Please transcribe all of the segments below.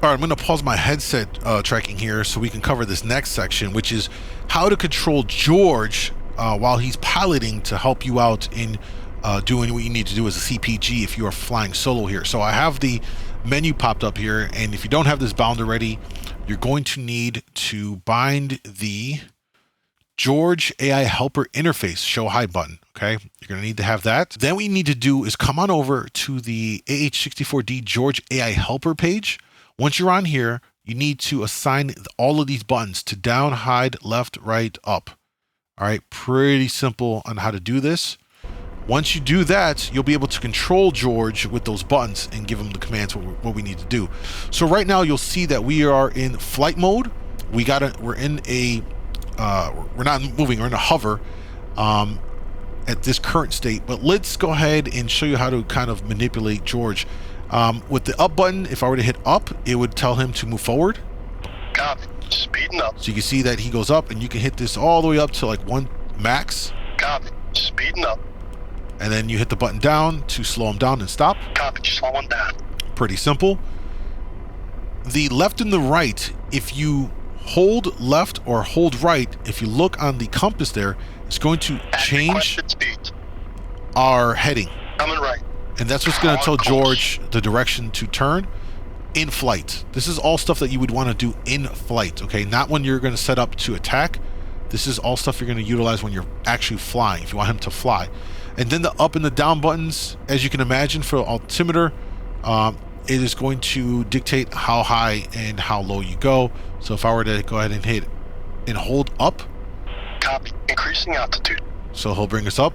All right, I'm going to pause my headset tracking here so we can cover this next section, which is how to control George while he's piloting to help you out in doing what you need to do as a CPG if you are flying solo here. So I have the menu popped up here, and if you don't have this bound already, you're going to need to bind the George AI Helper Interface Show Hi button. Okay, you're going to need to have that. Then what you need to do is come on over to the AH-64D George AI Helper page. Once you're on here, you need to assign all of these buttons to down, hide, left, right, up. All right, pretty simple on how to do this. Once you do that, you'll be able to control George with those buttons and give him the commands what we need to do. So right now you'll see that we are in flight mode. We're in a we're not moving, we're in a hover at this current state, but let's go ahead and show you how to kind of manipulate George. With the up button, if I were to hit up, it would tell him to move forward. Copy. Speeding up. So you can see that he goes up, and you can hit this all the way up to like 1 max. Copy. Speeding up. And then you hit the button down to slow him down and stop. Copy. Slowing down. Pretty simple. The left and the right, if you hold left or hold right, if you look on the compass there, it's going to change our heading. Coming right. And that's what's going to tell George the direction to turn in flight. This is all stuff that you would want to do in flight, okay? Not when you're going to set up to attack. This is all stuff you're going to utilize when you're actually flying, if you want him to fly. And then the up and the down buttons, as you can imagine, for altimeter, it is going to dictate how high and how low you go. So if I were to go ahead and hit and hold up. Copy. Increasing altitude. So he'll bring us up.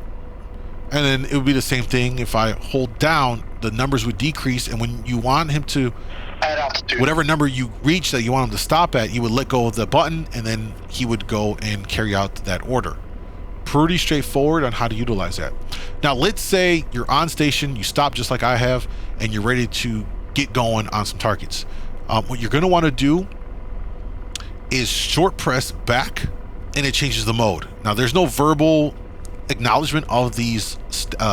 And then it would be the same thing. If I hold down, the numbers would decrease. And when you want him to, at altitude, whatever number you reach that you want him to stop at, you would let go of the button, and then he would go and carry out that order. Pretty straightforward on how to utilize that. Now, let's say you're on station, you stop just like I have, and you're ready to get going on some targets. What you're going to want to do is short press back, and it changes the mode. Now, there's no verbal acknowledgement of these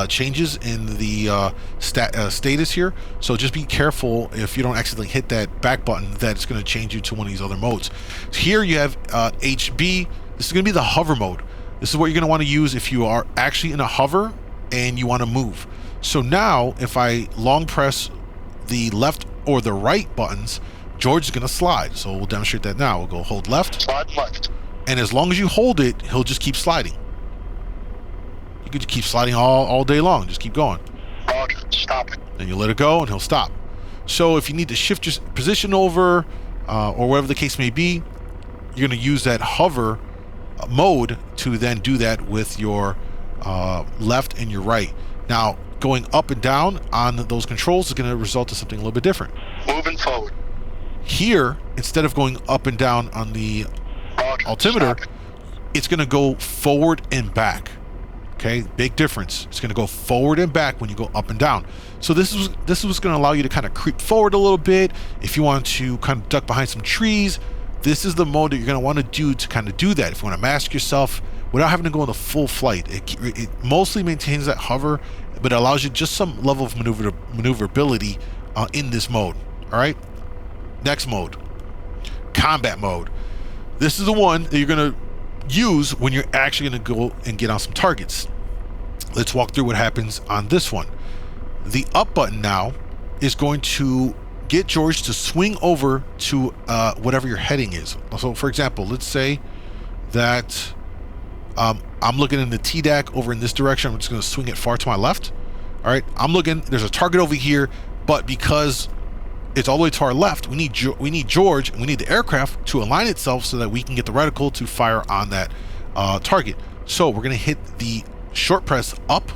changes in the status here, so just be careful if you don't accidentally hit that back button that it's going to change you to one of these other modes. Here you have HB. This is going to be the hover mode. This is what you're going to want to use if you are actually in a hover and you want to move. So now if I long press the left or the right buttons, George is going to slide. So we'll demonstrate that now. We'll go hold left. Slide left. And as long as you hold it, he'll just keep sliding. You could keep sliding all day long. Just keep going. Roger. Stop it. Then you let it go and he'll stop. So if you need to shift your position over or whatever the case may be, you're going to use that hover mode to then do that with your left and your right. Now, going up and down on those controls is going to result in something a little bit different. Moving forward. Here, instead of going up and down on the altimeter, it's going to go forward and back. Okay, big difference. It's going to go forward and back when you go up and down. So this is going to allow you to kind of creep forward a little bit. If you want to kind of duck behind some trees, this is the mode that you're going to want to do to kind of do that. If you want to mask yourself without having to go into full flight, it mostly maintains that hover, but it allows you just some level of maneuverability in this mode. All right. Next mode, combat mode. This is the one that you're going to use when you're actually going to go and get on some targets. Let's walk through what happens on this one. The up button now is going to get George to swing over to whatever your heading is. So for example, let's say that I'm looking in the TDAC over in this direction. I'm just going to swing it far to my left. All right, I'm looking, there's a target over here, but because it's all the way to our left, we need George, and we need the aircraft to align itself so that we can get the reticle to fire on that target. So we're going to hit the short press up.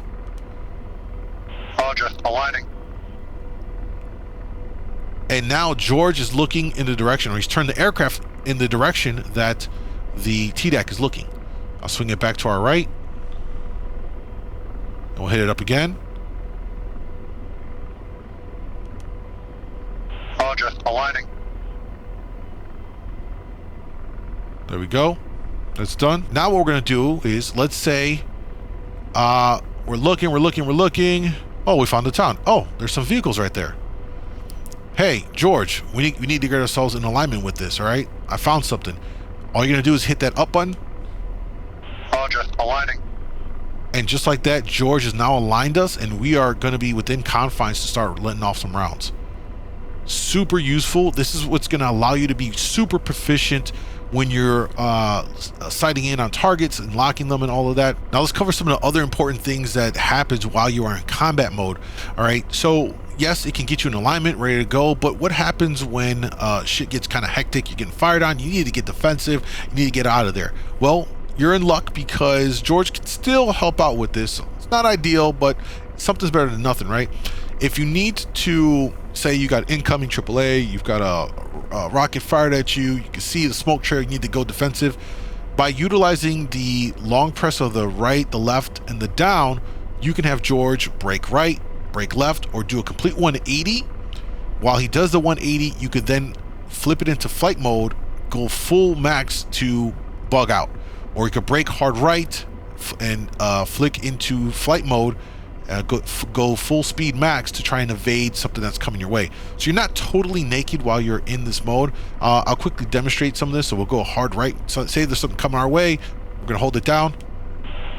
Roger. Aligning. And now George is looking in the direction, or he's turned the aircraft in the direction that the TDAC is looking. I'll swing it back to our right. And we'll hit it up again. Roger. Aligning. There we go. That's done. Now what we're going to do is, let's say we're looking. Oh, we found the town. Oh, there's some vehicles right there. hey, George, we need to get ourselves in alignment with this, all right? I found something. All you're going to do is hit that up button. Roger, aligning. And just like that, George has now aligned us, and we are going to be within confines to start letting off some rounds. Super useful. This is what's going to allow you to be super proficient when you're sighting in on targets and locking them and all of that. Now let's cover some of the other important things that happens while you are in combat mode. All right, so yes, it can get you in alignment, ready to go, but what happens when shit gets kind of hectic, you're getting fired on, you need to get defensive, you need to get out of there? Well, you're in luck because George can still help out with this. It's not ideal, but something's better than nothing, right? If you need to, say you got incoming AAA, you've got a rocket fired at you, you can see the smoke trail, you need to go defensive. By utilizing the long press of the right, the left, and the down, you can have George break right, break left, or do a complete 180. While he does the 180, you could then flip it into flight mode, go full max to bug out. Or you could break hard right and flick into flight mode, go full speed max to try and evade something that's coming your way. So you're not totally naked while you're in this mode. I'll quickly demonstrate some of this. So we'll go hard right. So say there's something coming our way, we're gonna hold it down.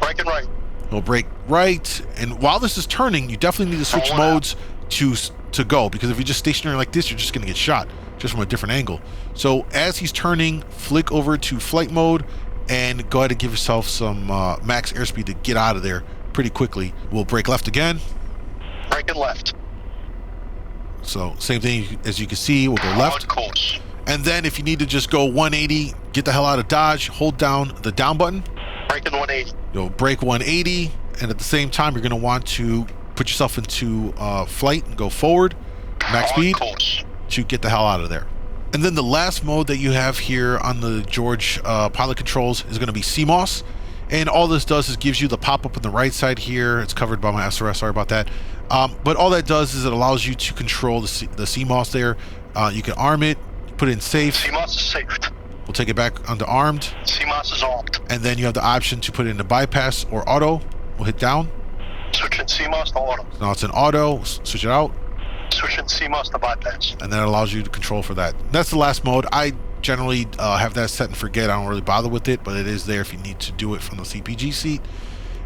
Breaking right. We'll break right, and while this is turning, you definitely need to switch modes to go, because if you're just stationary like this, you're just gonna get shot just from a different angle. So as he's turning, flick over to flight mode and go ahead and give yourself some max airspeed to get out of there pretty quickly. We'll break left again. Breaking left. So same thing as you can see, we'll go left. Course. And then if you need to just go 180, get the hell out of dodge, hold down the down button. Breaking 180. You'll break 180, and at the same time, you're going to want to put yourself into flight and go forward, max speed, to get the hell out of there. And then the last mode that you have here on the George pilot controls is going to be CMOS. And all this does is gives you the pop-up on the right side here. It's covered by my SRS, sorry about that. But all that does is it allows you to control the CMOS there. You can arm it, put it in safe. CMOS is safe. We'll take it back onto armed. CMOS is armed. And then you have the option to put it into bypass or auto. We'll hit down. Switching CMOS to auto. Now it's in auto, switch it out. Switching CMOS to bypass. And that allows you to control for that. That's the last mode. I generally have that set and forget. I don't really bother with it, but it is there if you need to do it from the CPG seat.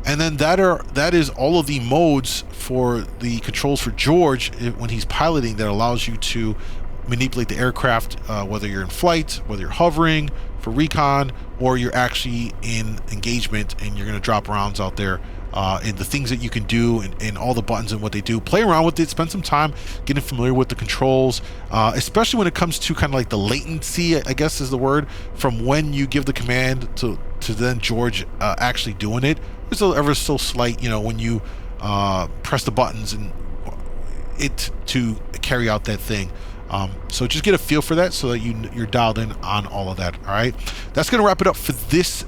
And then that is all of the modes for the controls for George when he's piloting that allows you to manipulate the aircraft, whether you're in flight, whether you're hovering for recon, or you're actually in engagement and you're going to drop rounds out there. And the things that you can do and all the buttons and what they do. Play around with it, spend some time getting familiar with the controls, especially when it comes to kind of like the latency, I guess is the word, from when you give the command to then George actually doing it. It's ever so slight, you know, when you press the buttons and it to carry out that thing. So just get a feel for that so that you're dialed in on all of that. All right, that's going to wrap it up for this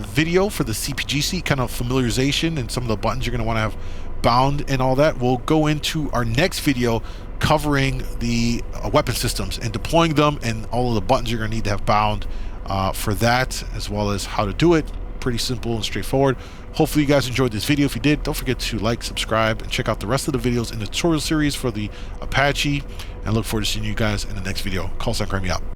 video for the CPG seat, kind of familiarization and some of the buttons you're going to want to have bound and all that. We'll go into our next video covering the weapon systems and deploying them and all of the buttons you're going to need to have bound for that, as well as how to do it. Pretty simple and straightforward. Hopefully you guys enjoyed this video. If you did, don't forget to like, subscribe, and check out the rest of the videos in the tutorial series for the Apache, and look forward to seeing you guys in the next video. Callsign Grimey out.